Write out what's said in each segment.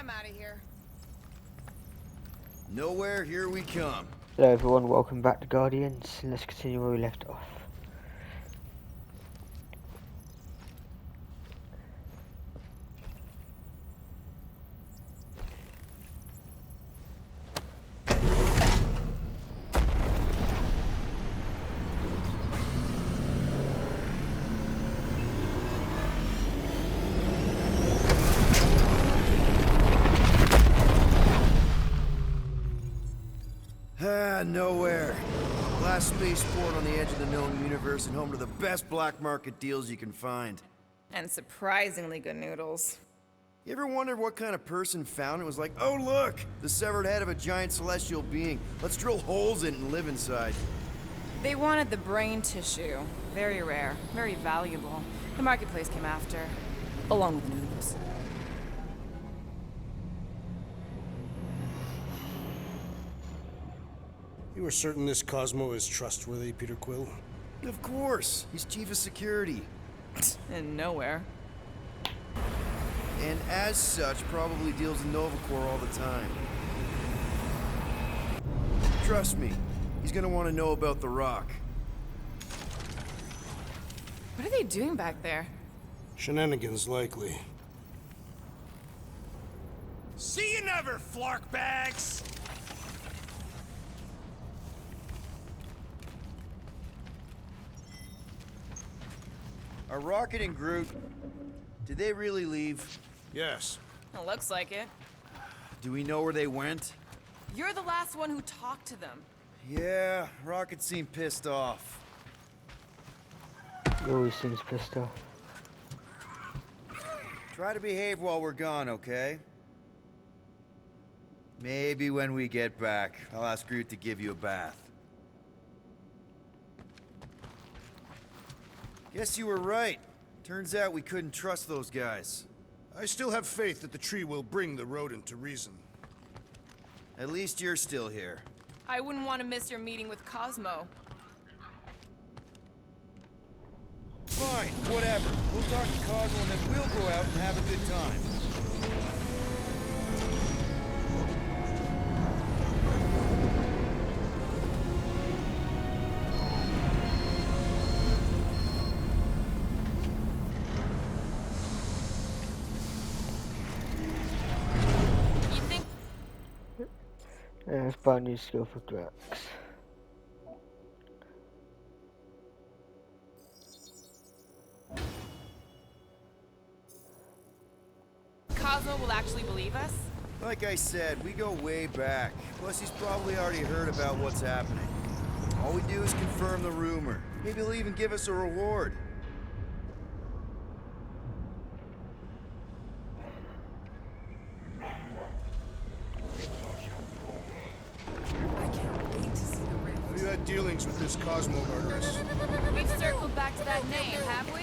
I'm out of here. Nowhere, here we come. Hello everyone, welcome back to Guardians, and let's continue where we left off. Nowhere. Last spaceport on the edge of the known universe and home to the best black market deals you can find. And surprisingly good noodles. You ever wondered what kind of person found it? Was like, oh look, the severed head of a giant celestial being. Let's drill holes in it and live inside. They wanted the brain tissue. Very rare, very valuable. The marketplace came after, along with the noodles. You are certain this Cosmo is trustworthy, Peter Quill? Of course, he's chief of security. And nowhere. And as such, probably deals in Nova Corps all the time. Trust me, he's gonna want to know about the Rock. What are they doing back there? Shenanigans, likely. See you never, flarkbags! Are Rocket and Groot... Did they really leave? Yes. It looks like it. Do we know where they went? You're the last one who talked to them. Yeah, Rocket seemed pissed off. He always seems pissed off. Try to behave while we're gone, okay? Maybe when we get back, I'll ask Groot to give you a bath. Guess you were right. Turns out we couldn't trust those guys. I still have faith that the tree will bring the rodent to reason. At least you're still here. I wouldn't want to miss your meeting with Cosmo. Fine, whatever. We'll talk to Cosmo and then we'll go out and have a good time. Let's buy a new skill for Drax. Cosmo will actually believe us? Like I said, we go way back. Plus, he's probably already heard about what's happening. All we do is confirm the rumor. Maybe he'll even give us a reward. I can't wait to see the rift. Have you had dealings with this Cosmo murderess? We've circled back to that name, have we?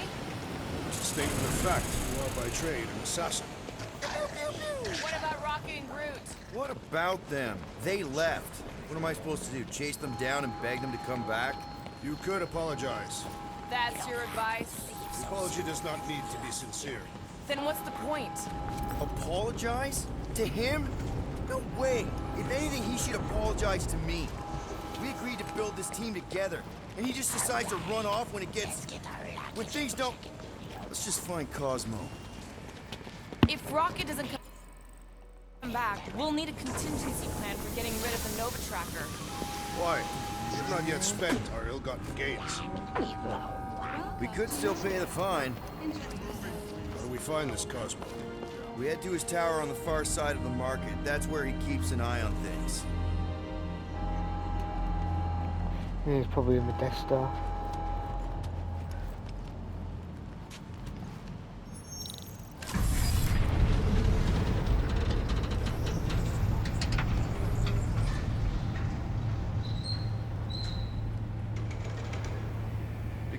It's a statement of fact. You are by trade an assassin. What about Rocket and Groot? What about them? They left. What am I supposed to do? Chase them down and beg them to come back? You could apologize. That's your advice? The apology does not need to be sincere. Then what's the point? Apologize? To him? No way. If anything, he should apologize to me. We agreed to build this team together, and he just decides to run off when it gets... when things don't... Let's just find Cosmo. If Rocket doesn't come back, we'll need a contingency plan for getting rid of the Nova Tracker. Why? We have not yet spent our ill-gotten gains. We could still pay the fine. How do we find this Cosmo? We head to his tower on the far side of the market. That's where he keeps an eye on things. Yeah, he's probably in the Death Star.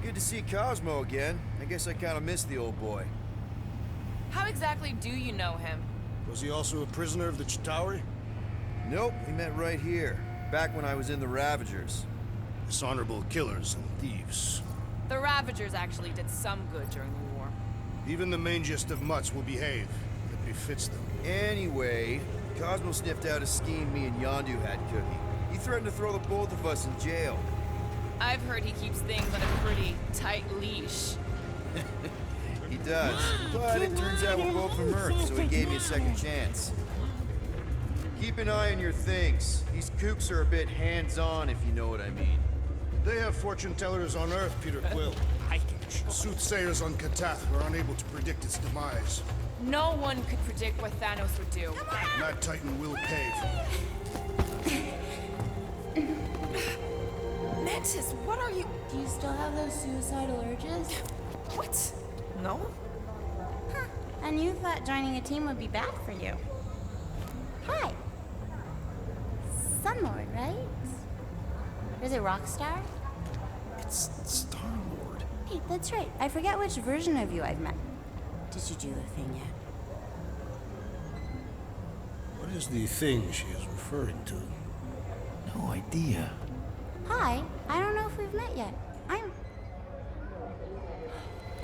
Good to see Cosmo again. I guess I kind of missed the old boy. How exactly do you know him? Was he also a prisoner of the Chitauri? Nope, we met right here. Back when I was in the Ravagers. Dishonorable killers and thieves. The Ravagers actually did some good during the war. Even the mangiest of mutts will behave. The befits them. Anyway, Cosmo sniffed out a scheme me and Yondu had cooking. He threatened to throw the both of us in jail. I've heard he keeps things on a pretty tight leash. He does. But it turns out we're both from Earth, so he gave me a second chance. Keep an eye on your things. These kooks are a bit hands-on, if you know what I mean. They have fortune tellers on Earth, Peter Quill. Soothsayers on Katath were unable to predict its demise. No one could predict what Thanos would do. Mad Titan will pave. Mantis, what are you... Do you still have those suicidal urges? What? No? Huh. And you thought joining a team would be bad for you. Hi. Sunlord, right? Or is it Rockstar? It's Star-Lord. Hey, that's right. I forget which version of you I've met. Did you do the thing yet? What is the thing she is referring to? No idea. Hi. I don't know if we've met yet. I'm...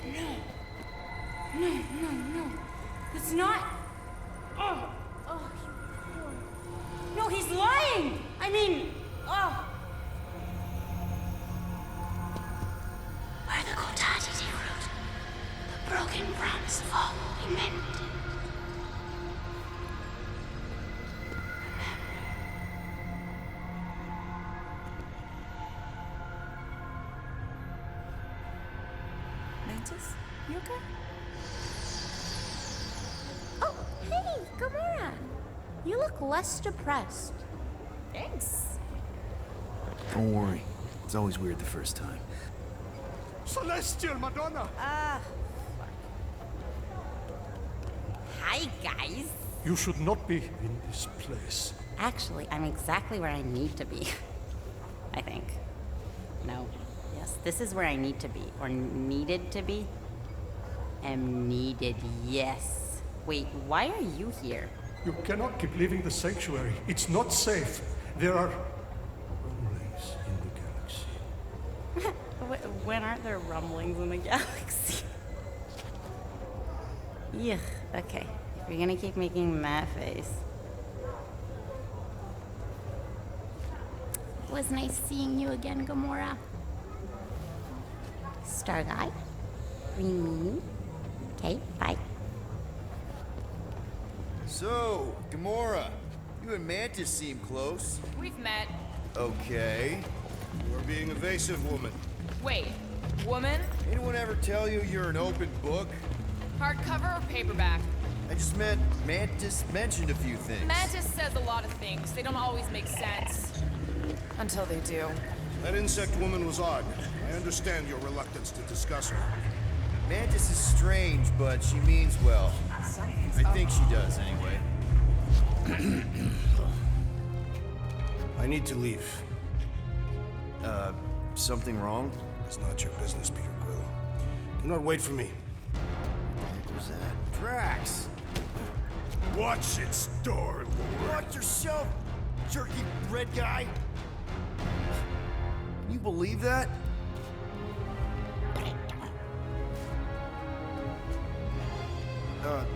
No. It's not... Oh, you poor... No, he's lying! I mean... Oh... Where the Kotati root, the broken promise of all we meant. Mantis, you okay? Oh, hey, Gamora! You look less depressed. Thanks. Don't worry. It's always weird the first time. Celestial Madonna! Hi, guys. You should not be in this place. Actually, I'm exactly where I need to be. I think. No. Yes, this is where I need to be. Or needed to be. Am needed, yes. Wait, why are you here? You cannot keep leaving the sanctuary. It's not safe. There are rumblings in the galaxy. When aren't there rumblings in the galaxy? Yuck, okay. If you're gonna keep making that face. It was nice seeing you again, Gamora. Star Guy. Green Meanie. Okay, bye. So, Gamora, you and Mantis seem close. We've met. Okay. You are being evasive, woman. Wait, woman? Anyone ever tell you you're an open book? Hardcover or paperback? I just meant Mantis mentioned a few things. Mantis says a lot of things. They don't always make sense. Until they do. That insect woman was odd. I understand your reluctance to discuss her. Mantis is strange, but she means well. I think she does, anyway. I need to leave. Something wrong? It's not your business, Peter Quill. Do not wait for me. What was that? Drax! Watch it, Star-Lord. Watch yourself, jerky bread guy! Can you believe that? Gamora?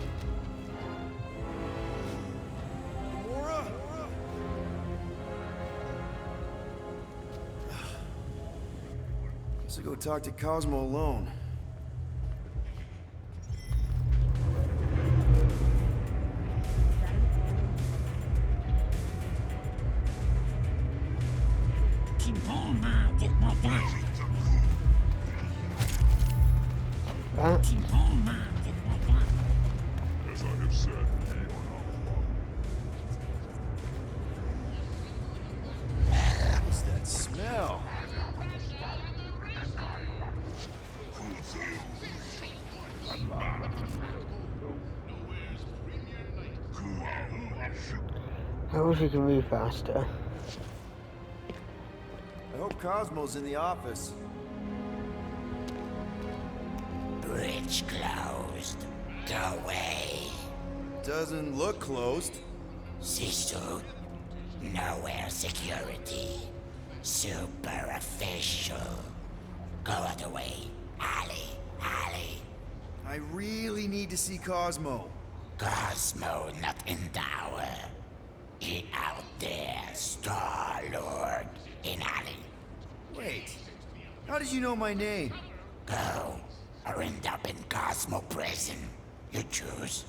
Guess I'll go talk to Cosmo alone. What's that smell? I wish you could move faster. I hope Cosmo's in the office. Bridge closed. Go away. Doesn't look closed. Sisu. Nowhere security. Super official. Go other way. Ali. I really need to see Cosmo. Cosmo not in tower. He out there, Star-Lord in alley. Wait, how did you know my name? Go, or end up in Cosmo prison. You choose.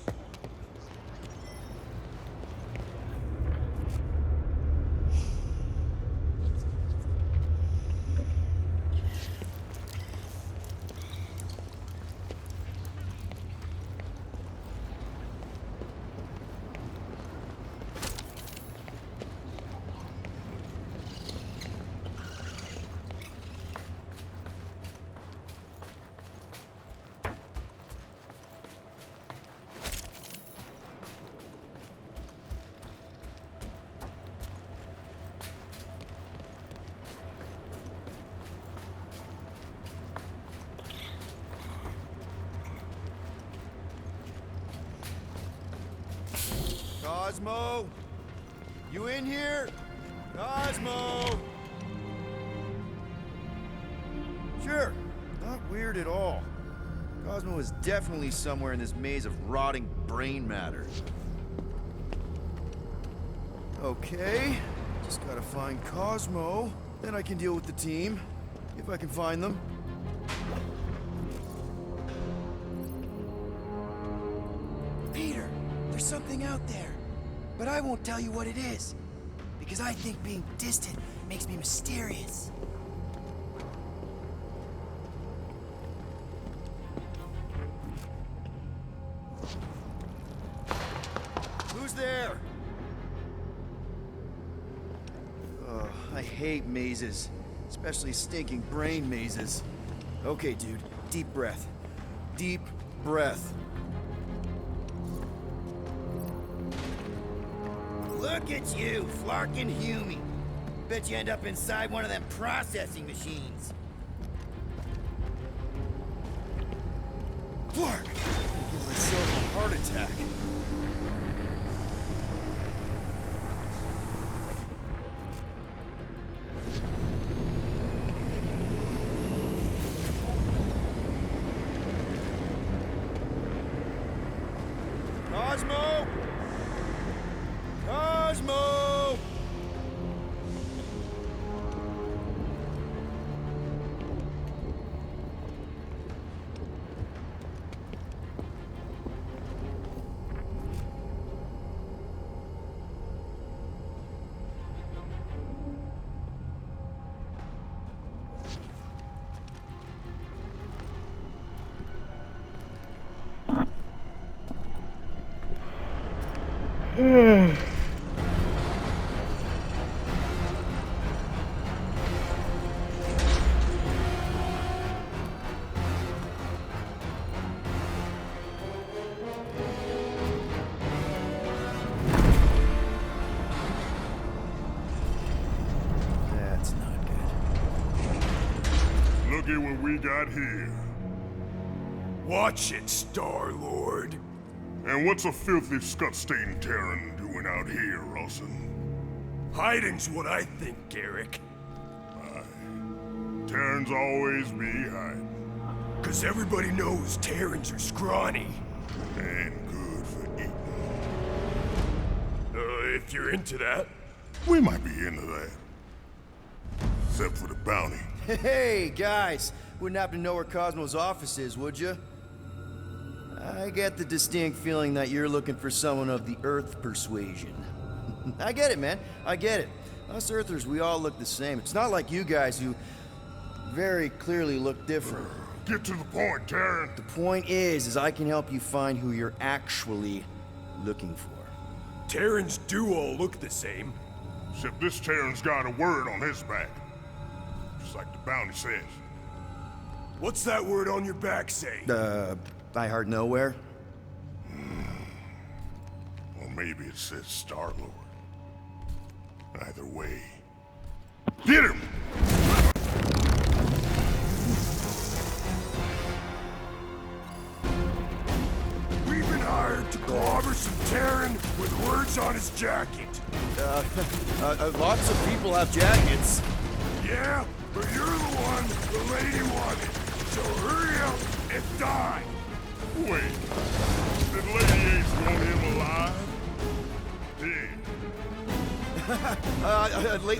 Cosmo? You in here? Cosmo! Sure, not weird at all. Cosmo is definitely somewhere in this maze of rotting brain matter. Okay, just gotta find Cosmo. Then I can deal with the team, if I can find them. Peter, there's something out there. But I won't tell you what it is. Because I think being distant makes me mysterious. Who's there? Oh, I hate mazes. Especially stinking brain mazes. Okay, dude. Deep breath. Deep breath. Look at you, Flarkin Hume. Bet you end up inside one of them processing machines. Flark! Give myself a heart attack. Cosmo! Cosmo! That's not good. Look at what we got here. Watch it, Star-Lord. And what's a filthy scut-stained Terran doing out here, Rawson? Hiding's what I think, Garrick. Aye. Terrans always be hiding. 'Cause everybody knows Terrans are scrawny. And good for eating. If you're into that. We might be into that. Except for the bounty. Hey, guys! Wouldn't happen to know where Cosmo's office is, would you? I get the distinct feeling that you're looking for someone of the Earth persuasion. I get it, man. I get it. Us Earthers, we all look the same. It's not like you guys who very clearly look different. Get to the point, Terran. The point is I can help you find who you're actually looking for. Terrans do all look the same. Except this Terran's got a word on his back. Just like the bounty says. What's that word on your back say? I heard nowhere. Or maybe it says Star-Lord. Either way. Get him! We've been hired to clobber some Terran with words on his jacket. Lots of people have jackets. Yeah, but you're the one the lady wanted. So hurry up and die. Wait, Did Lady H want him alive? Dead.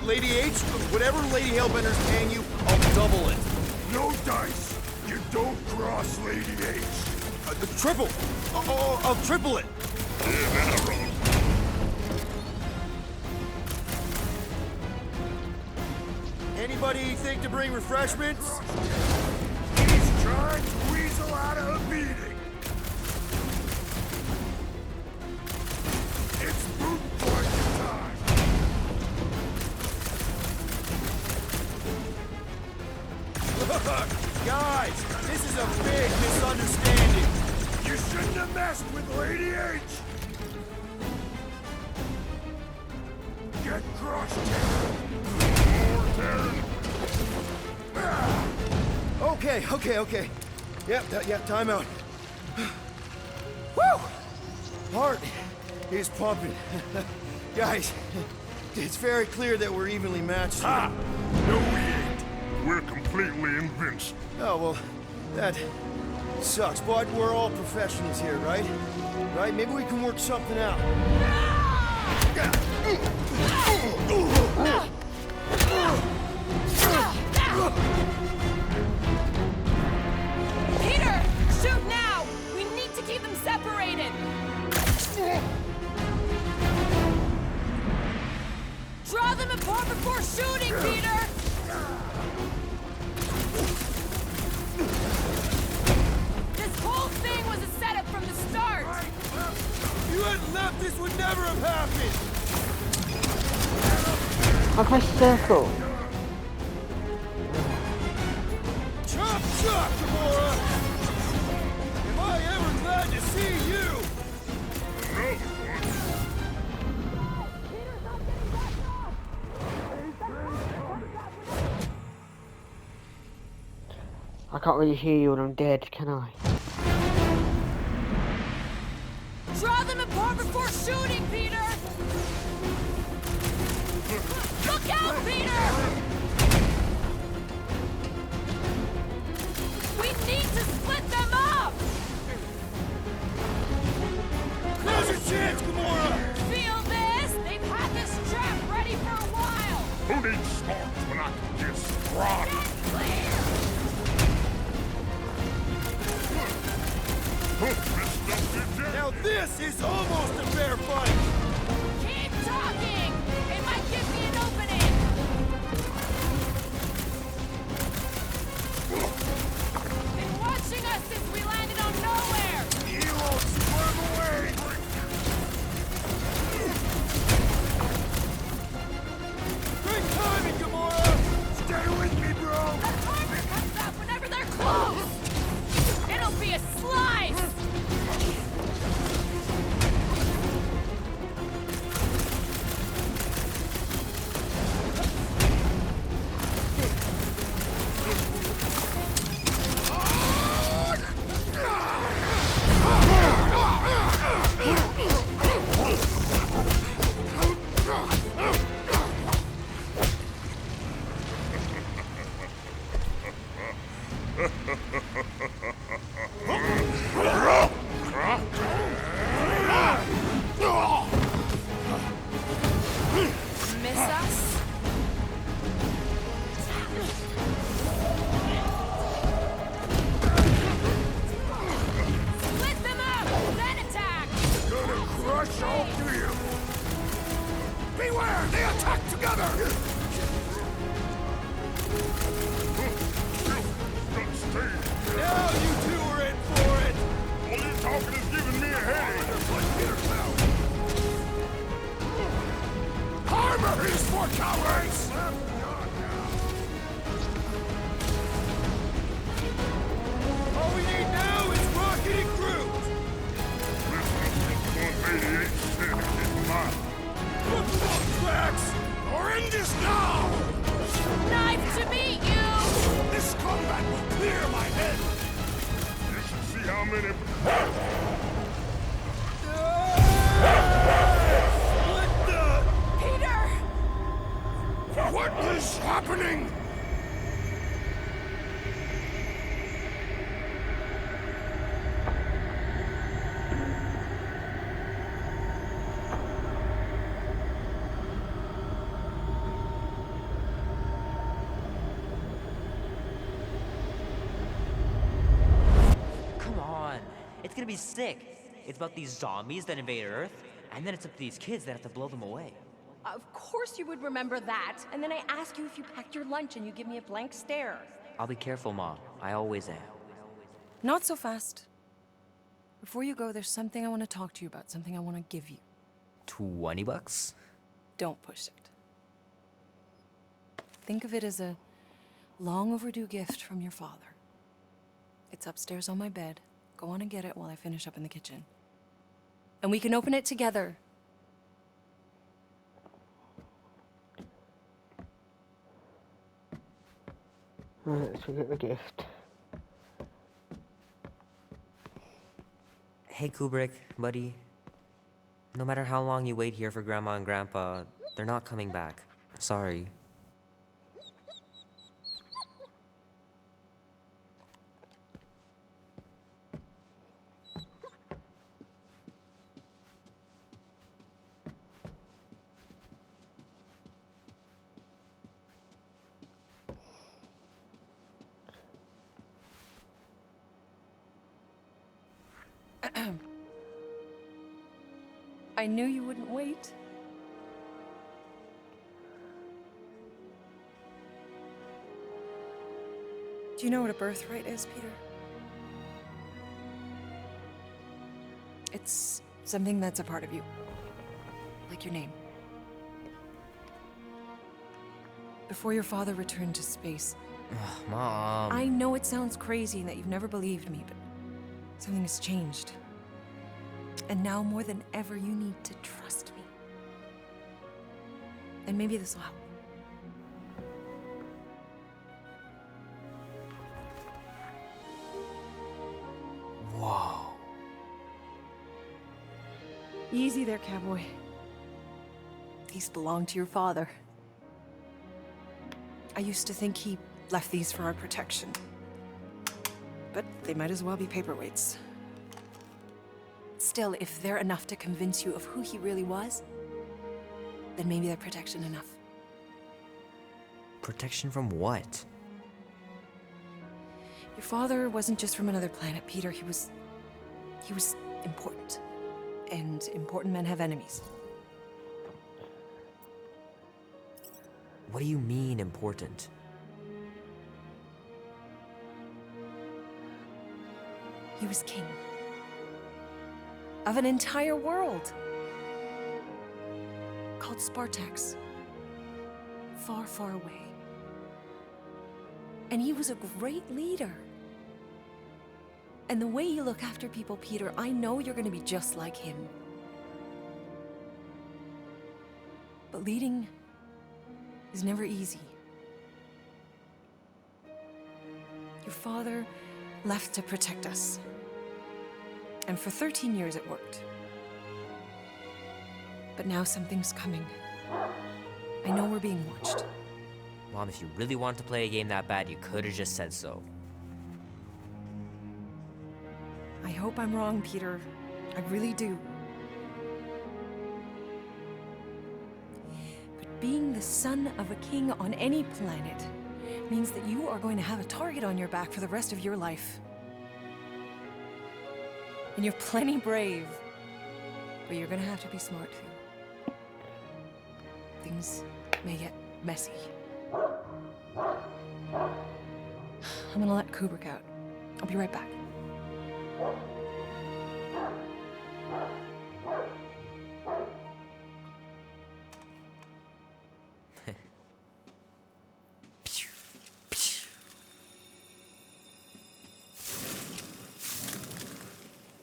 Lady H, whatever Lady Hellbender's paying you, I'll double it. No dice! You don't cross Lady H! The triple! I'll triple it! Yeah, now, Roland. Anybody think to bring refreshments? He's trying to weasel out of a meeting! It's moot point time! Look! Guys, this is a big misunderstanding! You shouldn't have messed with Lady H! Get crushed, Terran! More Terran! Okay. Yep, time out. Woo! Heart is pumping. Guys, it's very clear that we're evenly matched. Ha! No, we ain't. We're completely invincible. Oh, well, that sucks, but we're all professionals here, right? Right? Maybe we can work something out. Peter! Shoot now! We need to keep them separated! Draw them apart before shooting, Peter! This whole thing was a setup from the start! If you hadn't left, this would never have happened! I pressed circle. Chop, Gamora! Am I ever glad to see you? I can't really hear you when I'm dead, can I? Draw them apart before shooting, Peter! Look out, Peter! We need to split them up! Now's your chance, Gamora! Feel this? They've had this trap ready for a while! Who needs smarts when I can just rot? Get clear! Now this is almost a fair fight! Keep talking! It might give me an opening! Been watching us since we landed on nowhere! You won't swerve away! Great timing, Gamora! Stay with me, bro! The armor comes out whenever they're close! It'll be a slice! Miss us? Split them up! Then attack! Gonna crush all three of them! Beware! They attack together! Now you two are in for it! All your talking is giving me a headache! Armor is for cowards! All we need now is Rocket and Groot! Look up, Drax! Horrendous now! Nice to meet you! This combat will clear my head! You should see how many... What the? Peter! What is happening? be sick. It's about these zombies that invade Earth, and then it's up to these kids that have to blow them away. Of course you would remember that. And then I ask you if you packed your lunch and you give me a blank stare. I'll be careful, Ma. I always am. Not so fast. Before you go, there's something I want to talk to you about, something I want to give you. $20? Don't push it. Think of it as a long overdue gift from your father. It's upstairs on my bed. Go on and get it while I finish up in the kitchen. And we can open it together. Let's get the gift. Hey, Kubrick, buddy. No matter how long you wait here for Grandma and Grandpa, they're not coming back. Sorry. I knew you wouldn't wait. Do you know what a birthright is, Peter? It's something that's a part of you. Like your name. Before your father returned to space. Ugh, Mom. I know it sounds crazy and that you've never believed me, but something has changed. And now more than ever, you need to trust me. And maybe this will help. Whoa. Easy there, cowboy. These belong to your father. I used to think he left these for our protection. But they might as well be paperweights. Still, if they're enough to convince you of who he really was, then maybe they're protection enough. Protection from what? Your father wasn't just from another planet, Peter. He was important. And important men have enemies. What do you mean, important? He was king. Of an entire world. Called Spartax. Far, far away. And he was a great leader. And the way you look after people, Peter, I know you're gonna be just like him. But leading is never easy. Your father left to protect us. And for 13 years it worked. But now something's coming. I know we're being watched. Mom, if you really wanted to play a game that bad, you could have just said so. I hope I'm wrong, Peter. I really do. But being the son of a king on any planet means that you are going to have a target on your back for the rest of your life. And you're plenty brave, but you're gonna have to be smart too. Things may get messy. I'm gonna let Kubrick out. I'll be right back.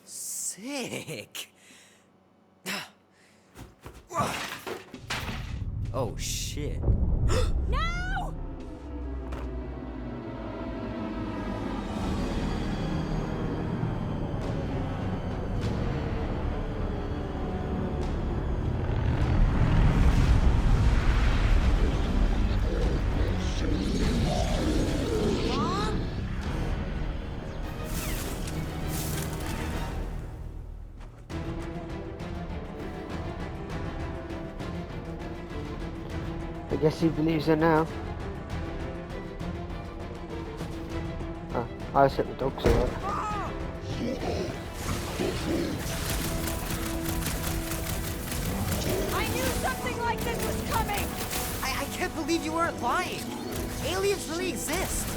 Sick. Oh shit. No! I guess he believes her now. Oh, I said the dog's alright. nothing like this was coming! I can't believe you weren't lying. Aliens really exist.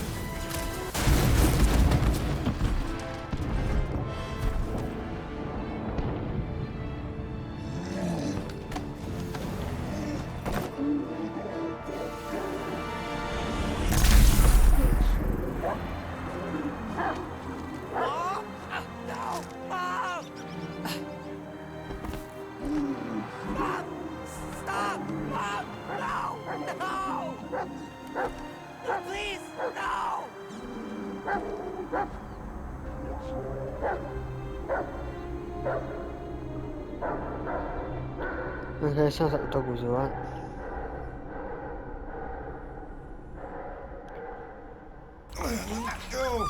Okay, sounds like the dog was alright. Go!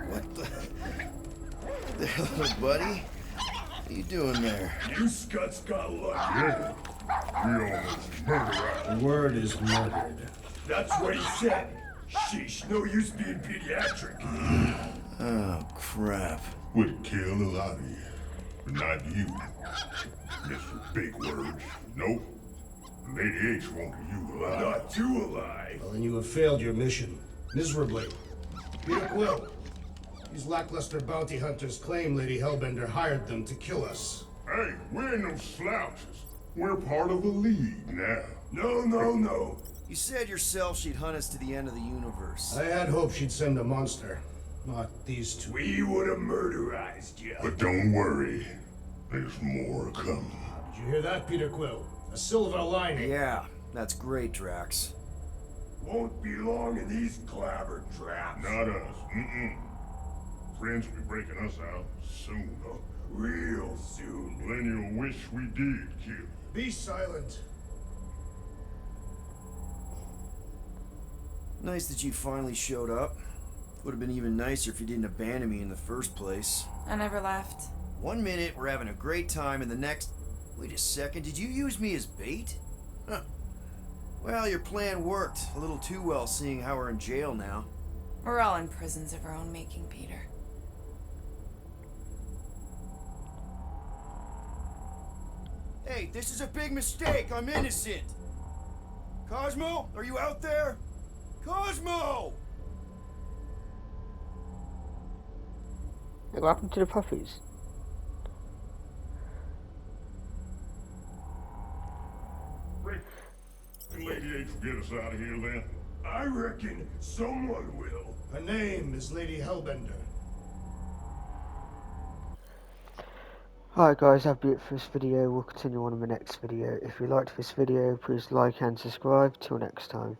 What the hell, buddy? What are you doing there? You scuts got lucky. Yeah. We almost murdered. The word is murdered. That's what he said. Sheesh, no use being pediatric. Oh, crap. Would kill a lot of you, but not you. Mr. Big Words. Nope. Lady H wanted you alive. Not too alive. Well, then you have failed your mission. Miserably. Peter Quill. These lackluster bounty hunters claim Lady Hellbender hired them to kill us. Hey, we ain't no slouches. We're part of the League now. No. You said yourself she'd hunt us to the end of the universe. I had hoped she'd send a monster. Not these two. We would have murderized you. But don't worry. There's more coming. Did you hear that, Peter Quill? A silver lining. Yeah, that's great, Drax. Won't be long in these clabber traps. Not us. Friends will be breaking us out soon. Real soon. Then you'll wish we did kill you. Be silent. Nice that you finally showed up. Would have been even nicer if you didn't abandon me in the first place. I never left. 1 minute, we're having a great time, and the next... Wait a second, did you use me as bait? Huh. Well, your plan worked. A little too well, seeing how we're in jail now. We're all in prisons of our own making, Peter. Hey, this is a big mistake. I'm innocent. Cosmo, are you out there? Cosmo! What happened to the puppies? Can Lady H get us out of here then? I reckon someone will. Her name is Lady Hellbender. Alright guys, that'll be it for this video. We'll continue on in the next video. If you liked this video, please like and subscribe. Till next time.